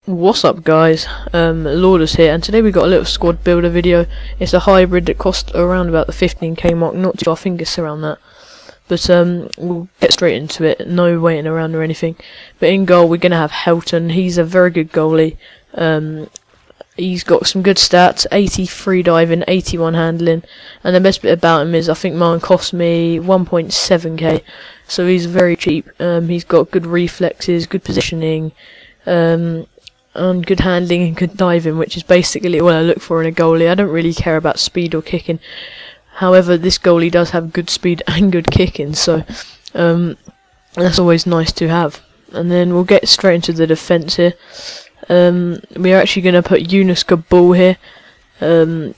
What's up guys, Lorduzz here, and today we got a little squad builder video. It's a hybrid that costs around about the 15k mark, not too, I think it's around that. But we'll get straight into it, no waiting around or anything. But in goal we're going to have Helton. He's a very good goalie. He's got some good stats, 80 free diving, 81 handling, and the best bit about him is I think mine cost me 1.7k, so he's very cheap. He's got good reflexes, good positioning, and good handling and good diving, which is basically what I look for in a goalie. I don't really care about speed or kicking. However, this goalie does have good speed and good kicking, so that's always nice to have. And then we'll get straight into the defence here. We're actually going to put Yunus Kabul here. When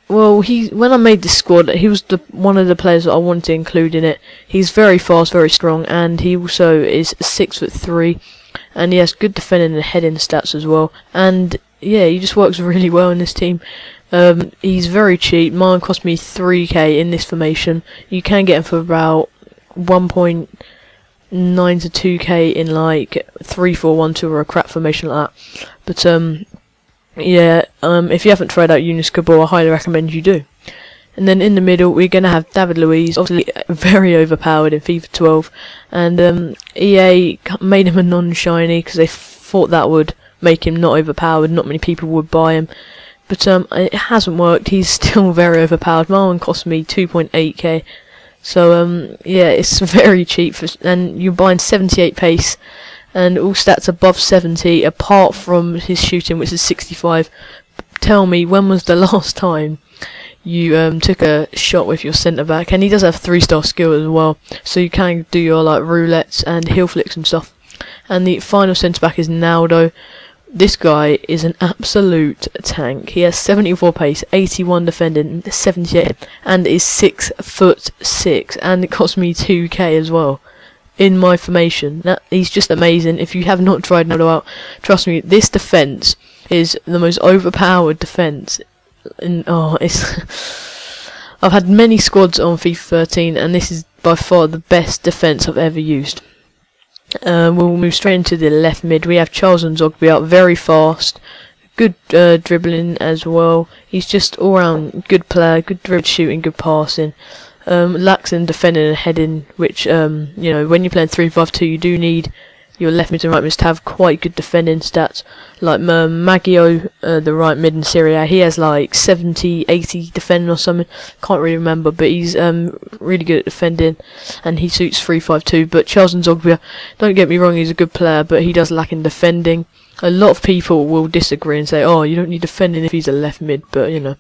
I made this squad, he was one of the players that I wanted to include in it. He's very fast, very strong, and he also is 6'3", and he has good defending and heading stats as well. And yeah, he just works really well in this team. He's very cheap. Mine cost me 3k in this formation. You can get him for about 1.9 to 2k in like 3-4-1-2 or a crap formation like that. But yeah, if you haven't tried out Yunus Kabul, I highly recommend you do. And then in the middle, we're going to have David Luiz, obviously very overpowered in FIFA 12. And EA made him a non-shiny because they thought that would make him not overpowered. Not many people would buy him. But it hasn't worked. He's still very overpowered. Mine cost me 2.8k. So yeah, it's very cheap. And you're buying 78 pace. And all stats above 70, apart from his shooting, which is 65. Tell me, when was the last time you took a shot with your centre back? And he does have 3-star skill as well, so you can do your like roulettes and heel flicks and stuff. And the final centre back is Naldo. This guy is an absolute tank. He has 74 pace, 81 defending, 78, and is 6'6", and it cost me 2k as well. In my formation, he's just amazing. If you have not tried Naldo out, trust me, this defense is the most overpowered defense. And I've had many squads on FIFA 13, and this is by far the best defense I've ever used. We'll move straight into the left mid. We have Charles Nzogbia, very fast, good dribbling as well. He's just all round good player, good dribble shooting, good passing. Lacks in defending and heading, which you know, when you're playing 3-5-2, you do need your left mid and right mid to have quite good defending stats. Like Maggio, the right mid in Serie A, he has like 70, 80 defending or something. Can't really remember, but he's really good at defending, and he suits 3-5-2. But Charles Nzogbia, don't get me wrong, he's a good player, but he does lack in defending. A lot of people will disagree and say, "Oh, you don't need defending if he's a left mid," but you know.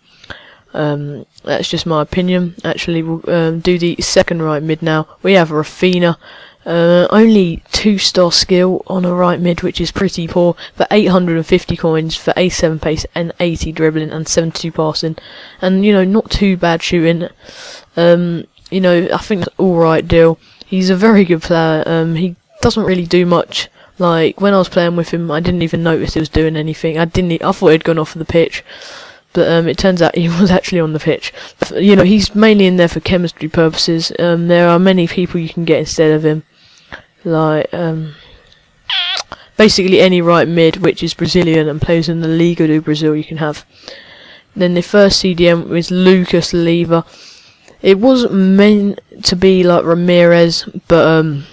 That's just my opinion. Actually, we'll do the second right mid now. We have Rafinha, only 2-star skill on a right mid, which is pretty poor, for 850 coins, for 87 pace and 80 dribbling and 72 passing, and you know, not too bad shooting. You know, I think that's alright deal. He's a very good player. He doesn't really do much. Like when I was playing with him, I didn't even notice he was doing anything. I thought he'd gone off of the pitch. But it turns out he was actually on the pitch. You know, he's mainly in there for chemistry purposes. There are many people you can get instead of him. Like, basically any right mid which is Brazilian and plays in the Liga do Brazil you can have. Then the first CDM was Lucas Leiva. It was meant to be like Ramirez, but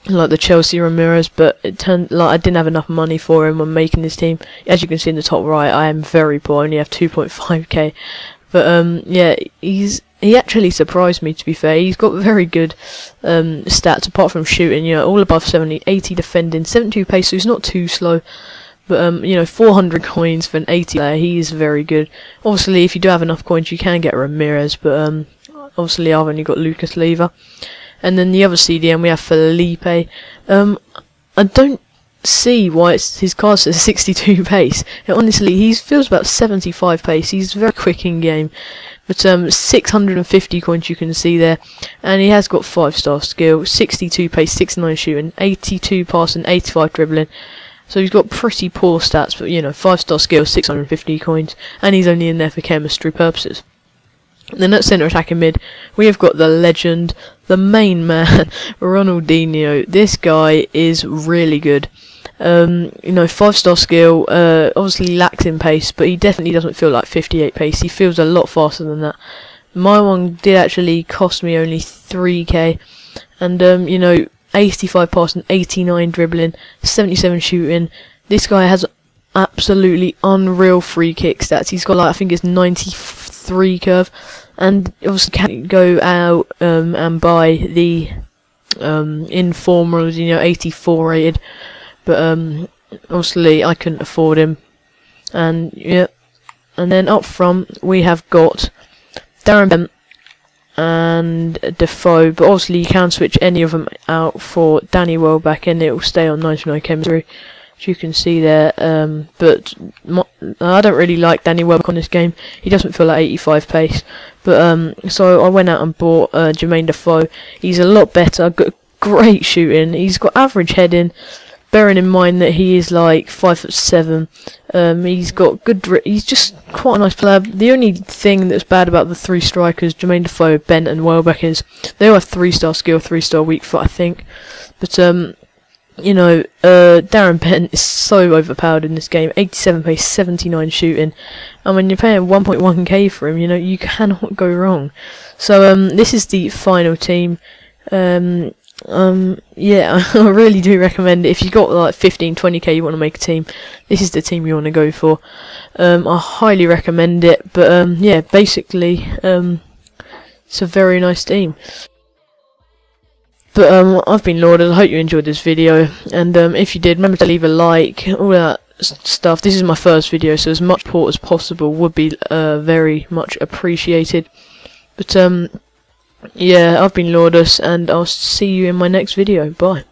like the Chelsea Ramirez, but it turned like I didn't have enough money for him when making this team. As you can see in the top right, I am very poor. I only have 2.5k. But yeah, he actually surprised me, to be fair. He's got very good stats apart from shooting. You know, all above 70, 80 defending, 72 pace, so he's not too slow. But you know, 400 coins for an 80 player. He is very good. Obviously, if you do have enough coins, you can get Ramirez. But obviously, I've only got Lucas Leiva. And then the other CDM, we have Felipe. I don't see why his card says 62 pace. Honestly, he feels about 75 pace. He's very quick in game. But 650 coins you can see there. And he has got 5-star skill, 62 pace, 69 shooting, 82 passing, 85 dribbling. So he's got pretty poor stats, but you know, 5-star skill, 650 coins. And he's only in there for chemistry purposes. Then at centre attacking mid, we have got the legend, the main man, Ronaldinho. This guy is really good. You know, 5-star skill, obviously lacks in pace, but he definitely doesn't feel like 58 pace. He feels a lot faster than that. My one did actually cost me only 3k, and you know, 85 passing, 89 dribbling, 77 shooting. This guy has absolutely unreal free kick stats. He's got like, I think it's 93 curve, and obviously can't go out and buy the informals, you know, 84 rated, but obviously I couldn't afford him. And yeah, and then up front we have got Darren Bent and Defoe, but obviously you can switch any of them out for Danny Welbeck and it will stay on 99 chemistry, as you can see there. But I don't really like Danny Welbeck on this game. He doesn't feel like 85 pace, but so I went out and bought Jermaine Defoe. He's a lot better, got great shooting, he's got average heading, bearing in mind that he is like 5'7". He's got good. He's just quite a nice player. The only thing that's bad about the 3 strikers, Jermaine Defoe, Bent, and Welbeck, is they all have 3-star skill, 3-star weak foot, I think. But you know, Darren Bent is so overpowered in this game. 87 pace, 79 shooting, and when you're paying 1.1k for him, you know you cannot go wrong. So this is the final team. Yeah, I really do recommend it. If you got like 15-20k you want to make a team, this is the team you want to go for. I highly recommend it. But yeah, basically it's a very nice team. But I've been Lorduzz. I hope you enjoyed this video, and if you did, remember to leave a like, all that stuff. This is my first video, so as much support as possible would be very much appreciated. But yeah, I've been Lorduzz, and I'll see you in my next video. Bye.